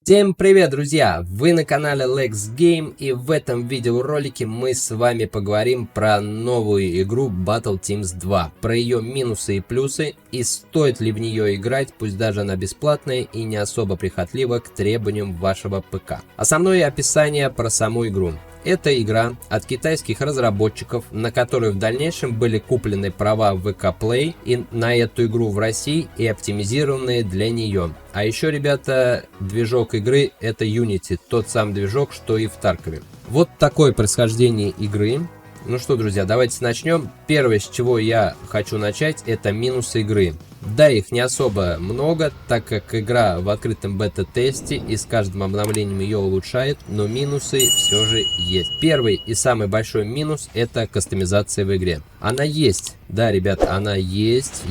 Всем привет, друзья! Вы на канале Lex Game, и в этом видеоролике мы с вами поговорим про новую игру Battle Teams 2, про ее минусы и плюсы, и стоит ли в нее играть, пусть даже она бесплатная и не особо прихотлива к требованиям вашего ПК. Основное описание про саму игру. Это игра от китайских разработчиков, на которую в дальнейшем были куплены права VK Play и на эту игру в России и оптимизированные для нее. А еще, ребята, движок игры это Unity, тот самый движок, что и в Таркове. Вот такое происхождение игры. Ну что, друзья, давайте начнем. Первое, с чего я хочу начать, это минусы игры. Да, их не особо много, так как игра в открытом бета-тесте и с каждым обновлением ее улучшает, но минусы все же есть. Первый и самый большой минус — это кастомизация в игре. Она есть, да, ребят, она есть,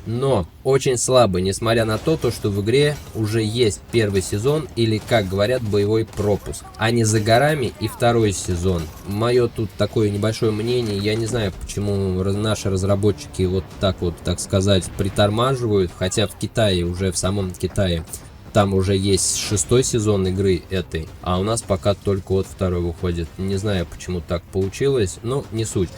но очень слабо, несмотря на то, что в игре уже есть первый сезон или, как говорят, боевой пропуск, а не за горами и второй сезон. Мое тут такое небольшое мнение, я не знаю, почему наши разработчики вот так вот, так сказать, притормаживают, хотя в Китае, уже в самом Китае, там уже есть 6-й сезон игры этой, а у нас пока только вот 2-й выходит. Не знаю, почему так получилось, но не суть.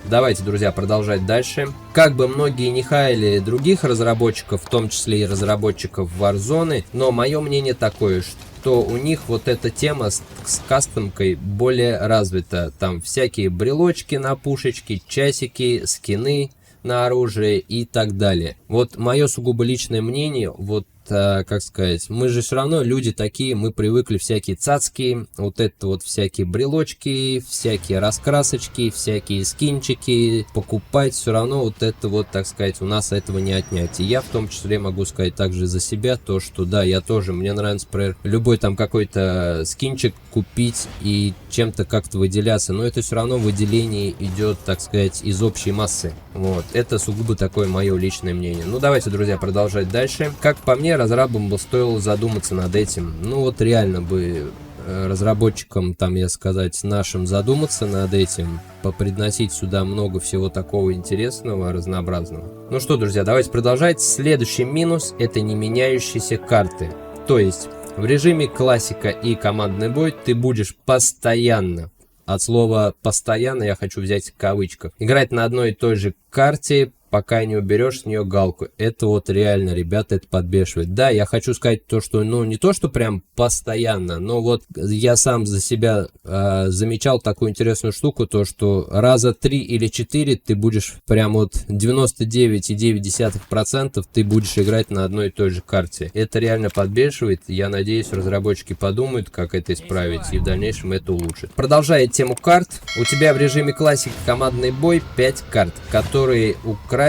Давайте, друзья, продолжать дальше. Как бы многие не хаяли других разработчиков, в том числе и разработчиков Warzone, но мое мнение такое, что у них вот эта тема с кастомкой более развита. Там всякие брелочки на пушечки, часики, скины на оружие и так далее. Вот мое сугубо личное мнение, вот как сказать, мы же все равно люди такие, мы привыкли всякие цацки, вот это вот всякие брелочки, всякие раскрасочки, всякие скинчики покупать, все равно вот это вот, так сказать, у нас этого не отнять. И я в том числе могу сказать также за себя, то что да, я тоже, мне нравится, например, любой там какой-то скинчик купить и чем-то как-то выделяться, но это все равно выделение идет, так сказать, из общей массы. Вот, это сугубо такое мое личное мнение. Ну давайте, друзья, продолжать дальше. Как по мне, разрабам бы стоило задуматься над этим. Ну вот реально бы разработчикам, там я сказать, нашим задуматься над этим, попредносить сюда много всего такого интересного, разнообразного. Ну что, друзья, давайте продолжать. Следующий минус — это не меняющиеся карты. То есть в режиме классика и командный бой ты будешь постоянно, от слова «постоянно» я хочу взять в кавычках, играть на одной и той же карте, пока не уберешь с нее галку. Это вот реально, ребята, это подбешивает. Да, я хочу сказать то, что, ну, не то, что прям постоянно, но вот я сам за себя замечал такую интересную штуку, то, что раза 3 или 4 ты будешь прям вот 99,9% ты будешь играть на одной и той же карте. Это реально подбешивает. Я надеюсь, разработчики подумают, как это исправить, и в дальнейшем это улучшит. Продолжая тему карт, у тебя в режиме классики командный бой 5 карт, которые украденные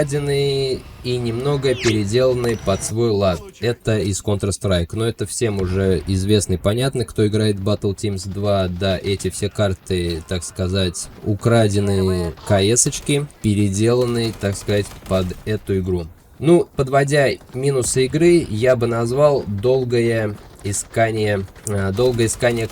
и немного переделанные под свой лад. Это из Counter-Strike. Но это всем уже известно и понятно, кто играет в Battle Teams 2. Да, эти все карты, так сказать, украденные КС-очки, переделанные, так сказать, под эту игру. Ну, подводя минусы игры, я бы назвал долгое искание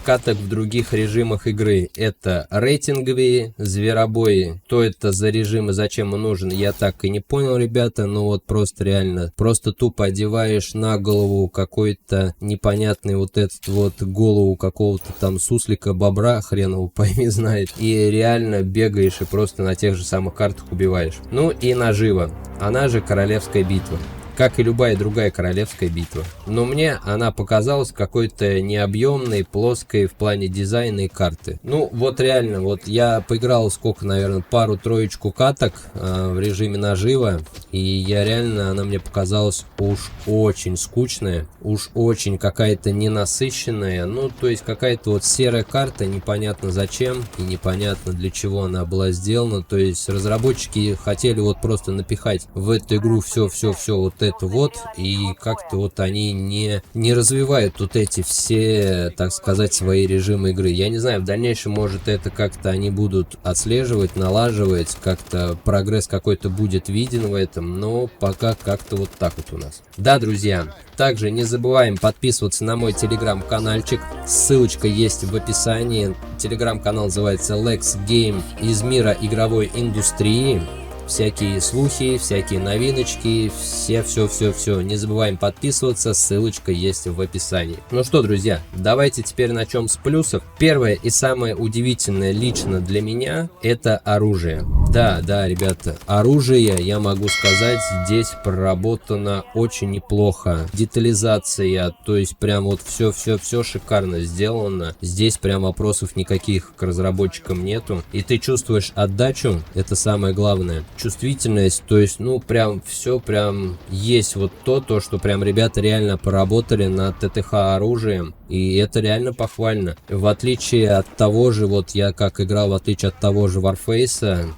каток в других режимах игры. Это рейтинговые, зверобои. Что это за режим и зачем он нужен, я так и не понял, ребята. Ну вот просто реально, просто тупо одеваешь на голову какой-то непонятный вот этот вот голову какого-то там суслика, бобра, хрен его пойми знает. И реально бегаешь и просто на тех же самых картах убиваешь. Ну и нажива, она же королевская битва. Как и любая другая королевская битва. Но мне она показалась какой-то необъемной, плоской в плане дизайна и карты. Ну, вот реально, вот я поиграл сколько, наверное, пару-троечку каток в режиме нажива. И я реально, она мне показалась уж очень скучная, уж очень какая-то ненасыщенная. Ну, то есть какая-то вот серая карта, непонятно зачем и непонятно для чего она была сделана. То есть разработчики хотели вот просто напихать в эту игру все вот это вот, и как-то вот они не развивают вот эти все, так сказать, свои режимы игры. Я не знаю, в дальнейшем, может, это как-то они будут отслеживать, налаживать, как-то прогресс какой-то будет виден в этом, но пока как-то вот так вот у нас. Да, друзья, также не забываем подписываться на мой телеграм-канальчик, ссылочка есть в описании. Телеграм-канал называется Lex Game, из мира игровой индустрии. всякие слухи, всякие новиночки, все. Не забываем подписываться, ссылочка есть в описании. Ну что, друзья, давайте теперь начнем с плюсов. Первое и самое удивительное лично для меня — это оружие. Да, ребята, оружие, я могу сказать, здесь проработано очень неплохо. Детализация, то есть прям вот все шикарно сделано. Здесь прям вопросов никаких к разработчикам нету. И ты чувствуешь отдачу, это самое главное. Чувствительность, то есть, ну, прям все прям есть вот то, что прям ребята реально поработали над ТТХ оружием. И это реально похвально. В отличие от того же, вот я как играл, в отличие от того же Warface,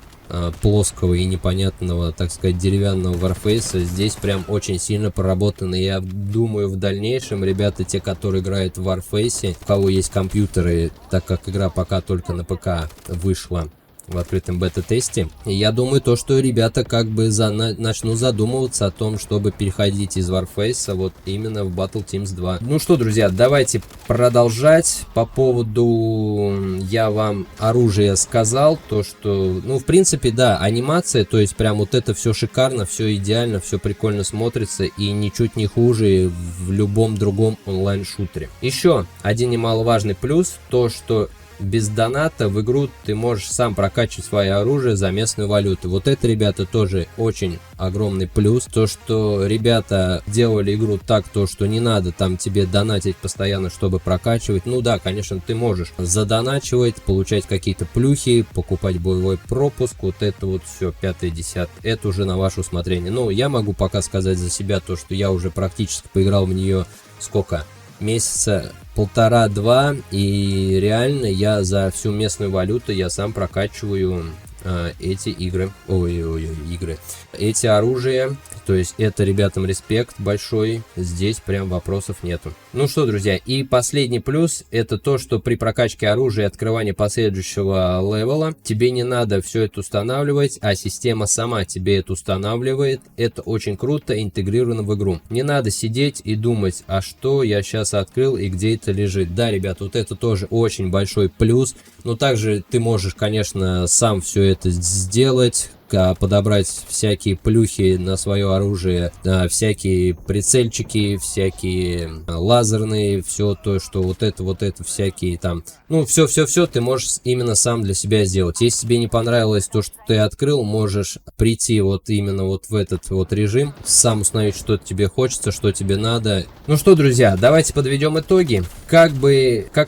плоского и непонятного, так сказать, деревянного Warface, здесь прям очень сильно проработано. Я думаю, в дальнейшем ребята, те, которые играют в Warface, у кого есть компьютеры, так как игра пока только на ПК вышла в открытом бета-тесте, я думаю, что ребята как бы начнут задумываться о том, чтобы переходить из Warface вот именно в Battle Teams 2. Ну что, друзья, давайте продолжать. По поводу, я вам оружие сказал, то что, ну, в принципе, да, анимация, то есть прям вот это все шикарно, все идеально, все прикольно смотрится и ничуть не хуже в любом другом онлайн-шутере. Еще один немаловажный плюс, то что без доната в игру ты можешь сам прокачивать свое оружие за местную валюту. Вот это, ребята, тоже очень огромный плюс. То, что ребята делали игру так, то, что не надо там тебе донатить постоянно, чтобы прокачивать. Ну да, конечно, ты можешь задоначивать, получать какие-то плюхи, покупать боевой пропуск. Вот это вот все, 5-10. Это уже на ваше усмотрение. Но я могу пока сказать за себя то, что я уже практически поиграл в нее сколько? Месяца 1,5-2, и реально я за всю местную валюту я сам прокачиваю эти игры, эти оружия. То есть это ребятам респект большой, здесь прям вопросов нету. Ну что, друзья, и последний плюс — это то, что при прокачке оружия и открывании последующего левела тебе не надо все это устанавливать, а система сама тебе это устанавливает. Это очень круто интегрировано в игру. Не надо сидеть и думать, а что я сейчас открыл и где это лежит. Да, ребят, вот это тоже очень большой плюс. Но также ты можешь, конечно, сам все это сделать, подобрать всякие плюхи на свое оружие, всякие прицельчики, всякие лазерные, все то, что вот это всякие там, ну, все ты можешь именно сам для себя сделать. Если тебе не понравилось то, что ты открыл, можешь прийти вот именно вот в этот вот режим, сам установить, что тебе хочется, что тебе надо. Ну что, друзья, давайте подведем итоги. Как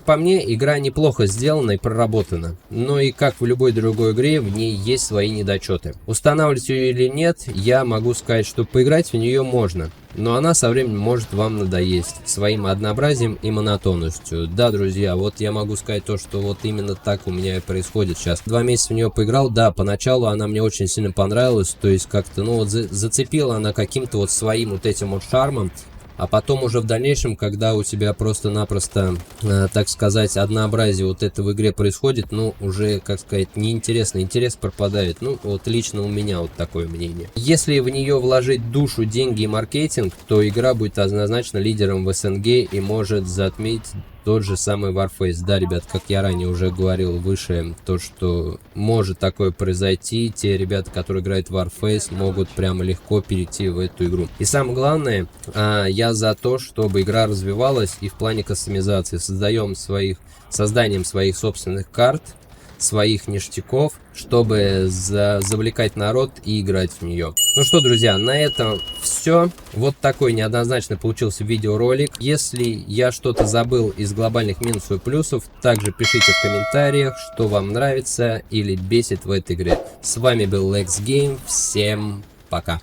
по мне, игра неплохо сделана и проработана, но и как в любой другой игре, в ней есть свои недочеты. Устанавливать ее или нет, я могу сказать, что поиграть в нее можно, но она со временем может вам надоесть своим однообразием и монотонностью. Да, друзья, вот я могу сказать то, что вот именно так у меня и происходит сейчас. 2 месяца в нее поиграл, да, поначалу она мне очень сильно понравилась, то есть как-то, ну вот зацепила она каким-то вот своим вот этим вот шармом. А потом уже в дальнейшем, когда у тебя просто-напросто, так сказать, однообразие вот это в игре происходит, ну, уже, как сказать, неинтересно, интерес пропадает. Ну, вот лично у меня вот такое мнение. Если в нее вложить душу, деньги и маркетинг, то игра будет однозначно лидером в СНГ и может затмить тот же самый Warface. Да, ребят, как я ранее уже говорил выше, то, что может такое произойти, те ребята, которые играют в Warface, могут прямо легко перейти в эту игру. И самое главное, я за то, чтобы игра развивалась и в плане кастомизации. Созданием своих собственных карт, своих ништяков, чтобы завлекать народ и играть в нее. Ну что, друзья, на этом все. Вот такой неоднозначно получился видеоролик. Если я что-то забыл из глобальных минусов и плюсов, также пишите в комментариях, что вам нравится или бесит в этой игре. С вами был Lex Game. Всем пока.